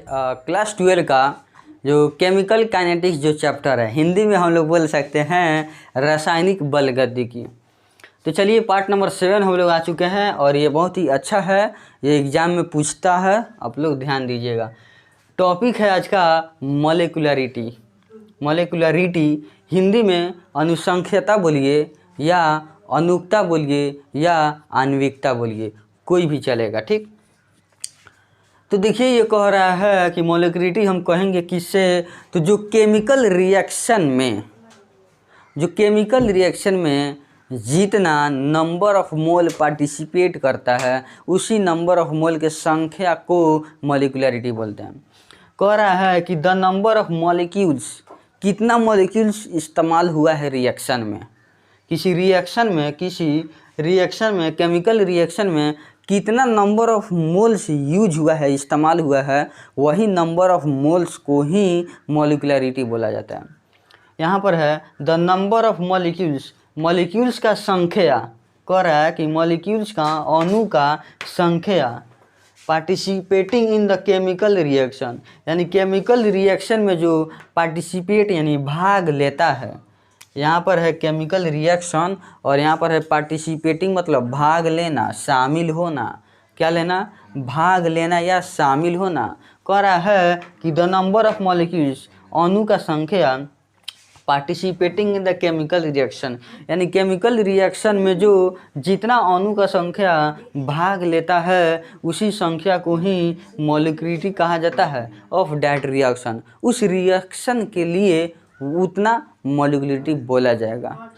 Class 12 का जो chemical kinetics जो चैप्टर है, हिंदी में हम लोग बोल सकते हैं रासायनिक बलगतिकी। तो चलिए पार्ट नंबर 7 हम लोग आ चुके हैं और ये बहुत ही अच्छा है, ये एग्ज़ाम में पूछता है, आप लोग ध्यान दीजिएगा। टॉपिक है आज का मॉलिक्यूलरिटी। मॉलिक्यूलरिटी हिंदी में अनुसंख्यता बोलिए या अनुकता बोलिए या आणविकता बोलिए, कोई भी चलेगा, ठीक। तो देखिए ये कह रहा है कि मॉलिक्यूलरिटी हम कहेंगे किससे, तो जो केमिकल रिएक्शन में जितना नंबर ऑफ मोल पार्टिसिपेट करता है उसी नंबर ऑफ मोल के संख्या को मॉलिक्यूलरिटी बोलते हैं। कह रहा है कि द नंबर ऑफ मॉलिक्यूल्स, कितना मॉलिक्यूल्स इस्तेमाल हुआ है रिएक्शन में, किसी रिएक्शन में केमिकल रिएक्शन में कितना नंबर ऑफ मोल्स यूज हुआ है, इस्तेमाल हुआ है, वही नंबर ऑफ मोल्स को ही मॉलिक्यूलरिटी बोला जाता है। यहाँ पर है द नंबर ऑफ मॉलिक्यूल्स का संख्या, कह रहा है कि मॉलिक्यूल्स का, अणु का संख्या participating in the chemical reaction, यानी केमिकल रिएक्शन में जो पार्टिसिपेट यानी भाग लेता है। यहाँ पर है केमिकल रिएक्शन और यहाँ पर है पार्टिसिपेटिंग, मतलब भाग लेना, शामिल होना। क्या लेना? भाग लेना या शामिल होना। कह रहा है कि द नंबर ऑफ मॉलिक्यूल्स, अणु का संख्या, participating in the chemical reaction, यानी केमिकल रिएक्शन में जो जितना अणु का संख्या भाग लेता है उसी संख्या को ही मॉलिक्यूलरिटी कहा जाता है ऑफ दैट रिएक्शन। उस रिएक्शन के लिए उतना मॉलिक्यूलरिटी बोला जाएगा।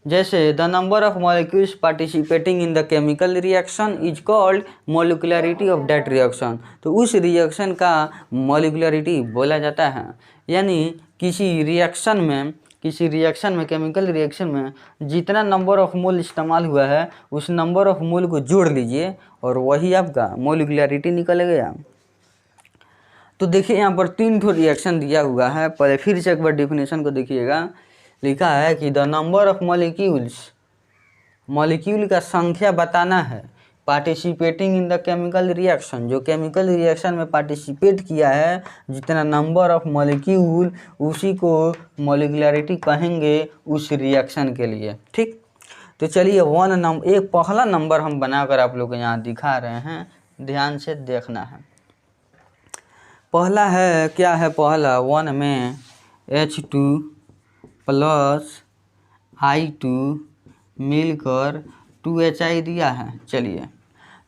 जैसे the number of molecules participating in the chemical reaction is called molecularity of that reaction. तो उस रिएक्शन का मॉलिक्यूलरिटी बोला जाता है। यानी किसी रिएक्शन में केमिकल रिएक्शन में जितना नंबर ऑफ मोल इस्तेमाल हुआ है उस नंबर ऑफ मोल को जोड़ लीजिए और वही आपका मॉलिक्यूलरिटी निकल गया। तो देखिए यहाँ पर 3 ठो रिएक्शन दिया हुआ है, पहले फिर से एक बार डेफिनेशन को देखिएगा। लिखा है कि द नंबर ऑफ मॉलिक्यूल का संख्या बताना है participating in the chemical reaction, जो केमिकल रिएक्शन में पार्टिसिपेट किया है जितना नंबर ऑफ मॉलिक्यूल, उसी को मॉलिक्यूलरिटी कहेंगे उस रिएक्शन के लिए, ठीक। तो चलिए एक पहला नंबर हम बनाकर आप लोग को यहाँ दिखा रहे हैं, ध्यान से देखना है। पहला है, क्या है पहला? 1 में H2 प्लस I2 मिलकर 2HI दिया है। चलिए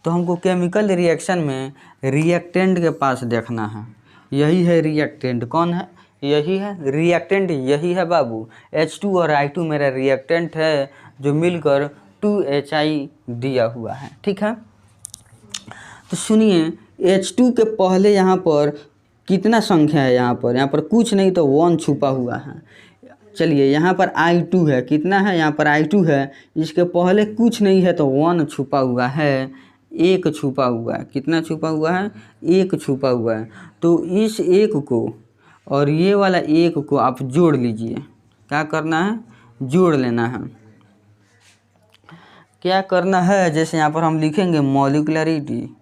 तो हमको केमिकल रिएक्शन में रिएक्टेंट के पास देखना है। यही है रिएक्टेंट, कौन है? यही है रिएक्टेंट, यही है बाबू। H2 और I2 मेरा रिएक्टेंट है जो मिलकर 2HI दिया हुआ है, ठीक है। तो सुनिए H2 के पहले यहाँ पर कितना संख्या है? यहाँ पर कुछ नहीं तो 1 छुपा हुआ है। चलिए यहाँ पर I2 है, कितना है? यहाँ पर I2 है, इसके पहले कुछ नहीं है तो 1 छुपा हुआ है, 1 छुपा हुआ है। कितना छुपा हुआ है? 1 छुपा हुआ है। तो इस 1 को और ये वाला 1 को आप जोड़ लीजिए। क्या करना है? जोड़ लेना है। क्या करना है? जैसे यहाँ पर हम लिखेंगे मॉलिक्यूलरिटी,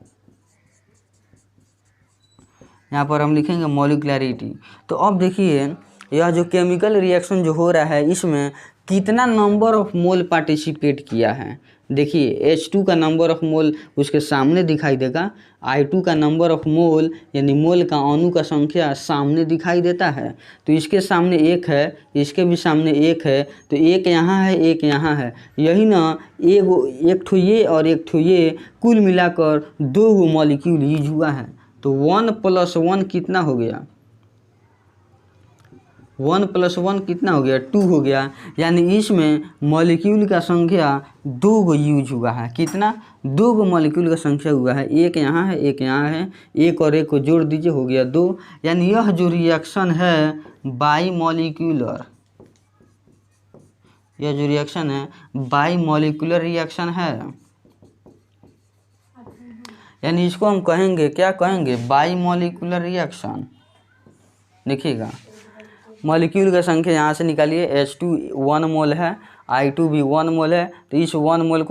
यहाँ पर हम लिखेंगे मॉलिक्यूलरिटी। तो अब देखिए यह जो केमिकल रिएक्शन जो हो रहा है इसमें कितना नंबर ऑफ मोल पार्टिसिपेट किया है। देखिए H2 का नंबर ऑफ मोल उसके सामने दिखाई देगा, I2 का नंबर ऑफ मोल यानी मोल का, अणु का संख्या सामने दिखाई देता है। तो इसके सामने 1 है, इसके भी सामने 1 है, तो 1 यहाँ है, 1 यहाँ है। यही ना एक ठो ये और एक ठो ये, कुल मिलाकर 2 मॉलिक्यूल यूज हुआ है। तो 1 + 1 कितना हो गया? 1 + 1 कितना हो गया? 2 हो गया। यानी इसमें मॉलिक्यूल का संख्या 2 यूज हुआ है। कितना? 2 मॉलिक्यूल का संख्या हुआ है। 1 यहाँ है, 1 यहाँ है, 1 और 1 को जोड़ दीजिए, हो गया 2। यानी यह जो रिएक्शन है बाईमॉलिक्यूलर, यह जो रिएक्शन है बाईमॉलिक्यूलर रिएक्शन है। यानी इसको हम कहेंगे, क्या कहेंगे? बाईमॉलिक्यूलर रिएक्शन। देखिएगा मॉलिक्यूल का संख्या यहाँ से निकालिए, H2 1 मोल है, I2 भी 1 मोल है, तो इस 1 मोल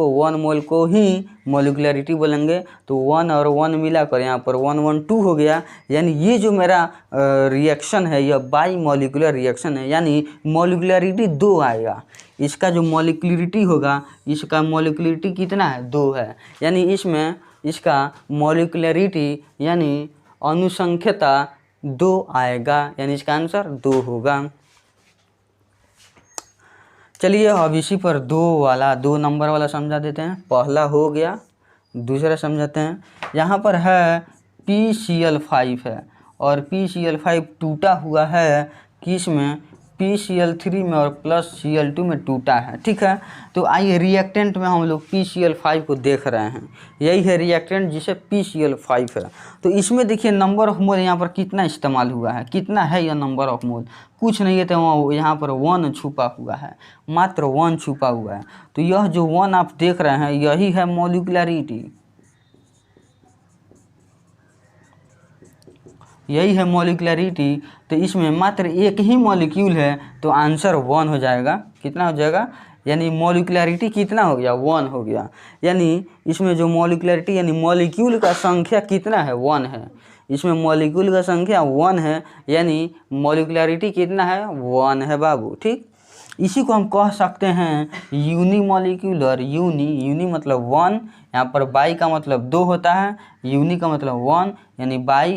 को ही मॉलिक्युलरिटी बोलेंगे। तो 1 और 1 मिलाकर यहाँ पर 1 1 2 हो गया। यानी ये जो मेरा रिएक्शन है यह बाई मॉलिक्यूलर रिएक्शन है, यानी मॉलिक्युलरिटी 2 आएगा। इसका जो मॉलिक्युलरिटी होगा, इसका मॉलिक्युलरिटी कितना है, 2 है। यानी इसमें इसका मॉलिक्युलरिटी यानी अनुसंख्यता 2 आएगा, यानी इसका आंसर 2 होगा। चलिए अब इसी पर 2 नंबर वाला समझा देते हैं। पहला हो गया, दूसरा समझाते हैं। यहाँ पर है PCl5 है और PCl5 टूटा हुआ है किस में, PCl3 में और प्लस Cl2 में टूटा है। ठीक है, तो आइए रिएक्टेंट में हम लोग PCl5 को देख रहे हैं। यही है रिएक्टेंट जिसे PCl5 है। तो इसमें देखिए नंबर ऑफ मोल यहाँ पर कितना इस्तेमाल हुआ है, कितना है यह नंबर ऑफ मोल, कुछ नहीं है। तो यहाँ पर 1 छुपा हुआ है, मात्र 1 छुपा हुआ है। तो यह जो 1 आप देख रहे हैं यही है मॉलिक्युलरिटी, यही है मॉलिक्युलरिटी। तो इसमें मात्र एक ही मॉलिक्यूल है तो आंसर 1 हो जाएगा। कितना हो जाएगा, यानी मॉलिक्युलरिटी कितना हो गया, 1 हो गया। यानी इसमें जो मॉलिक्युलरिटी यानी मॉलिक्यूल का संख्या कितना है, 1 है। इसमें मॉलिक्यूल का संख्या 1 है, यानी मॉलिक्युलरिटी कितना है, 1 है बाबू। ठीक, इसी को हम कह सकते हैं यूनिमॉलिक्यूलर। यूनी मतलब 1, यहाँ पर बाई का मतलब 2 होता है, यूनी का मतलब 1, यानी बाई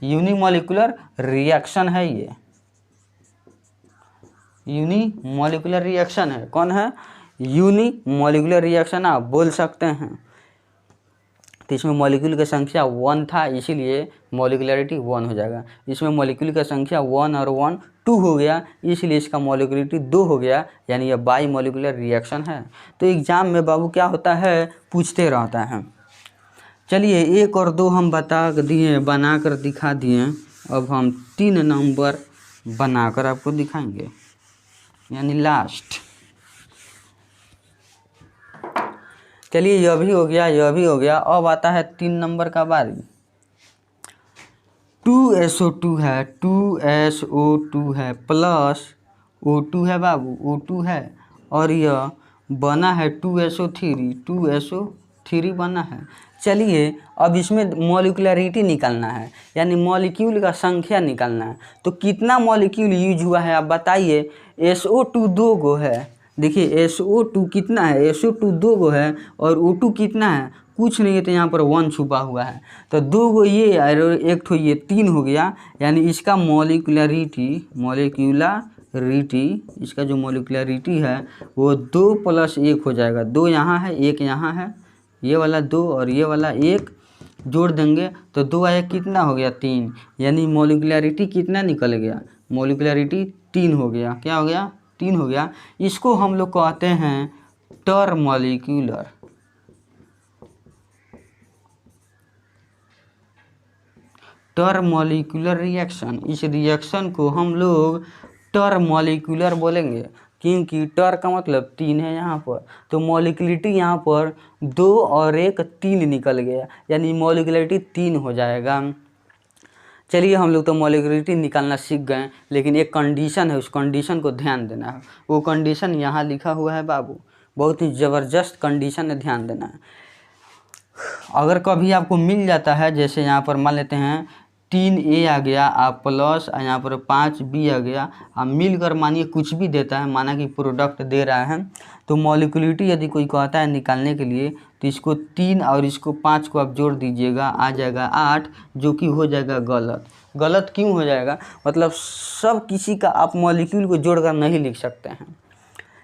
यूनिमॉलिक्यूलर रिएक्शन है। ये यूनिमॉलिक्यूलर रिएक्शन है। कौन है, यूनिमॉलिक्यूलर रिएक्शन आप बोल सकते हैं। तो इसमें मॉलिक्यूल की संख्या 1 था, इसीलिए मॉलिक्युलरिटी 1 हो जाएगा। इसमें मॉलिक्यूल की संख्या 1 और 1 2 हो गया, इसलिए इसका मॉलिक्युलरिटी 2 हो गया, यानी यह बाई मॉलिक्यूलर रिएक्शन है। तो एग्जाम में बाबू क्या होता है, पूछते रहता है। चलिए 1 और 2 हम बना कर दिखा दिए। अब हम 3 नंबर बनाकर आपको दिखाएंगे, यानी लास्ट। चलिए यह भी हो गया, यह भी हो गया। अब आता है 3 नंबर का बारी। 2SO2 है, 2SO2 है प्लस O2 है बाबू, O2 है, और यह बना है 2SO3 बना है। चलिए अब इसमें मॉलिक्युलरिटी निकालना है, यानी मॉलिक्यूल का संख्या निकालना है। तो कितना मॉलिक्यूल यूज हुआ है आप बताइए। SO2 2 गो है, देखिए SO2 कितना है, SO2 2 गो है और O2 कितना है, कुछ नहीं है। तो यहाँ पर 1 छुपा हुआ है, तो 2 गो ये और 1 ठो ये, 3 हो गया। यानी इसका मॉलिक्युलरिटी इसका जो मॉलिक्युलरिटी है वो 2 + 1 हो जाएगा। 2 यहाँ है, 1 यहाँ है, ये वाला 2 और ये वाला 1 जोड़ देंगे तो 2 आया, कितना हो गया, 3। यानी मॉलिक्युलरिटी कितना निकल गया, मॉलिक्युलरिटी 3 हो गया। क्या हो गया, 3 हो गया। इसको हम लोग कहते हैं टरमॉलिक्यूलर रिएक्शन। इस रिएक्शन को हम लोग टरमॉलिक्यूलर बोलेंगे, क्योंकि टर का मतलब 3 है यहाँ पर। तो मॉलिक्युलरिटी यहाँ पर 2 और 1 3 निकल गया, यानी मॉलिक्युलरिटी 3 हो जाएगा। चलिए हम लोग तो मॉलिक्युलरिटी निकालना सीख गए, लेकिन एक कंडीशन है, उस कंडीशन को ध्यान देना है। वो कंडीशन यहाँ लिखा हुआ है बाबू, बहुत ही ज़बरदस्त कंडीशन है, ध्यान देना है। अगर कभी आपको मिल जाता है, जैसे यहाँ पर मान लेते हैं 3A आ गया आप प्लस यहाँ पर 5B आ गया, आप मिलकर मानिए कुछ भी देता है, माना कि प्रोडक्ट दे रहा है, तो मॉलिक्युलरिटी यदि कोई कहता है निकालने के लिए तो इसको 3 और इसको 5 को आप जोड़ दीजिएगा, आ जाएगा 8, जो कि हो जाएगा गलत। गलत क्यों हो जाएगा, मतलब सब किसी का आप मॉलिक्यूल को जोड़कर नहीं लिख सकते हैं।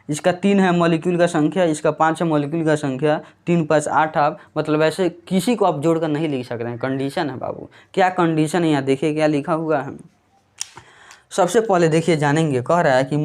इसका 3 है मॉलिक्यूल का संख्या, इसका 5 है मॉलिक्यूल का संख्या, 3 + 5 8 आप मतलब ऐसे किसी को आप जोड़कर नहीं लिख सकते हैं। कंडीशन है बाबू। क्या कंडीशन है यहाँ देखिए क्या लिखा हुआ है। सबसे पहले देखिए जानेंगे, कह रहा है कि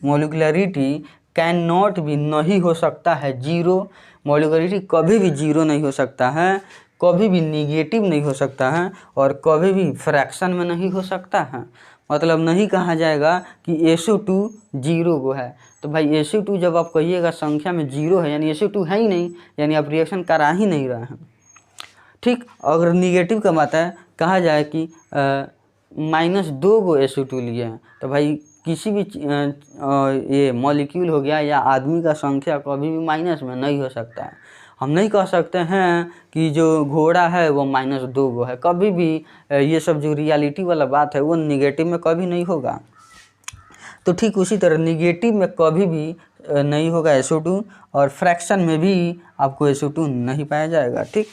मॉलिक्युलरिटी कैन नॉट भी, नहीं हो सकता है 0। मॉलिक्युलरिटी कभी भी 0 नहीं हो सकता है, कभी भी निगेटिव नहीं हो सकता है, और कभी भी फ्रैक्शन में नहीं हो सकता है। मतलब नहीं कहा जाएगा कि SO2 0 को है। तो भाई SO2 जब आप कहिएगा संख्या में 0 है, यानी SO2 है ही नहीं, यानी आप रिएक्शन करा ही नहीं रहे हैं। ठीक, अगर निगेटिव का बात है कहा जाए कि -2 गो SO2 लिए हैं, तो भाई किसी भी ये मॉलिक्यूल हो गया या आदमी का संख्या कभी भी माइनस में नहीं हो सकता है। हम नहीं कह सकते हैं कि जो घोड़ा है वो -2 गो है, कभी भी ये सब जो रियलिटी वाला बात है वो निगेटिव में कभी नहीं होगा। तो ठीक उसी तरह निगेटिव में कभी भी नहीं होगा SO2, और फ्रैक्शन में भी आपको SO2 नहीं पाया जाएगा। ठीक,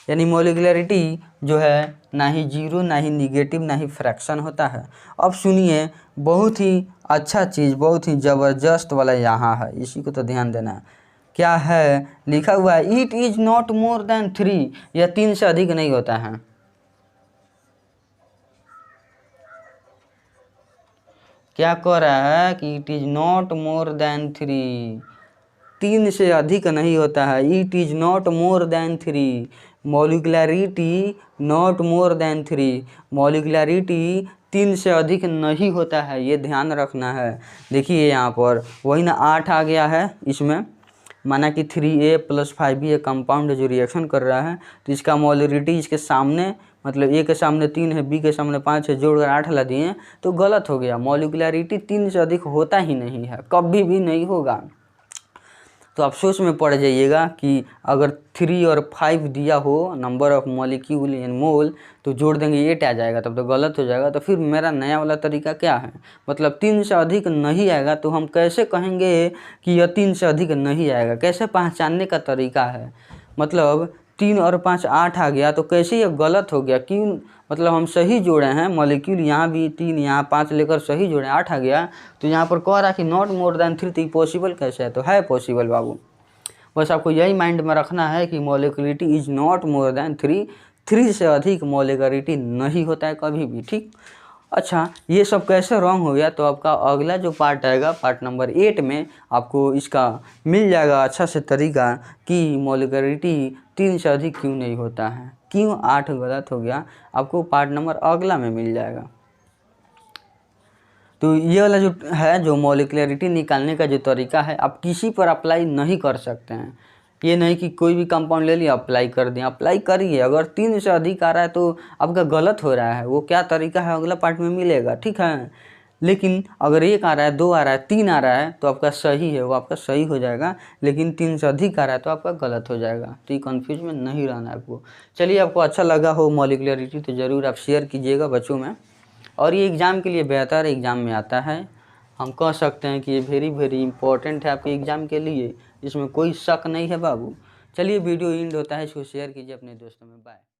यानी मॉलिक्यूलरिटी जो है ना ही जीरो, ना ही निगेटिव, ना ही फ्रैक्शन होता है। अब सुनिए, बहुत ही अच्छा चीज़, बहुत ही ज़बरदस्त वाला यहाँ है, इसी को तो ध्यान देना है। क्या है लिखा हुआ है? It is not more than 3, यह 3 से अधिक नहीं होता है। क्या कह रहा है कि it is not more than 3, 3 से अधिक नहीं होता है। It is not more than 3, molecularity not more than 3, molecularity 3 से अधिक नहीं होता है, ये ध्यान रखना है। देखिए यहाँ पर वही ना 8 आ गया है इसमें, माना कि 3A + 5B कंपाउंड जो रिएक्शन कर रहा है, तो इसका मॉलिक्यूलरिटी इसके सामने, मतलब A के सामने 3 है, B के सामने 5 है, जोड़कर 8 ला दिए, तो गलत हो गया। मॉलिक्यूलरिटी 3 से अधिक होता ही नहीं है, कभी भी नहीं होगा। तो अफसोस में पड़ जाइएगा कि अगर 3 और 5 दिया हो नंबर ऑफ मॉलिक्यूल इन मोल, तो जोड़ देंगे 8 आ जाएगा, तब तो गलत हो जाएगा। तो फिर मेरा नया वाला तरीका क्या है? मतलब 3 से अधिक नहीं आएगा, तो हम कैसे कहेंगे कि यह 3 से अधिक नहीं आएगा? कैसे पहचानने का तरीका है? मतलब 3 और 5 8 आ गया, तो कैसे यह गलत हो गया? क्यों? मतलब हम सही जोड़े हैं मॉलिक्यूल, यहाँ भी 3 यहाँ 5 लेकर सही जोड़े, 8 आ गया, तो यहाँ पर कह रहा कि नॉट मोर देन 3, तो पॉसिबल कैसे है? तो है पॉसिबल बाबू। बस आपको यही माइंड में रखना है कि molecularity is not more than 3, 3 से अधिक मॉलिक्यूलरिटी नहीं होता है कभी भी। ठीक, अच्छा, ये सब कैसे रॉन्ग हो गया? तो आपका अगला जो पार्ट आएगा, पार्ट नंबर 8 में, आपको इसका मिल जाएगा अच्छा से तरीका कि मॉलिक्यूलरिटी 3 से अधिक क्यों नहीं होता है, क्यों 8 गलत हो गया, आपको पार्ट नंबर अगला में मिल जाएगा। तो ये वाला जो है, जो मॉलिक्यूलरिटी निकालने का जो तरीका है, आप किसी पर अप्लाई नहीं कर सकते हैं। ये नहीं कि कोई भी कंपाउंड ले लिया अप्लाई कर दें, अप्लाई करिए। अगर 3 से अधिक आ रहा है तो आपका गलत हो रहा है। वो क्या तरीका है अगला पार्ट में मिलेगा, ठीक है। लेकिन अगर 1 आ रहा है, 2 आ रहा है, 3 आ रहा है, तो आपका सही है, वो आपका सही हो जाएगा। लेकिन 3 से अधिक आ रहा है तो आपका गलत हो जाएगा। तो ये कन्फ्यूज में नहीं रहना है आपको। चलिए, आपको अच्छा लगा हो मॉलिक्यूलरिटी तो ज़रूर आप शेयर कीजिएगा बच्चों में। और ये एग्ज़ाम के लिए बेहतर एग्ज़ाम में आता है। हम कह सकते हैं कि ये वेरी इंपॉर्टेंट है आपके एग्ज़ाम के लिए, इसमें कोई शक नहीं है बाबू। चलिए, वीडियो एंड होता है, इसको शेयर कीजिए अपने दोस्तों में। बाय।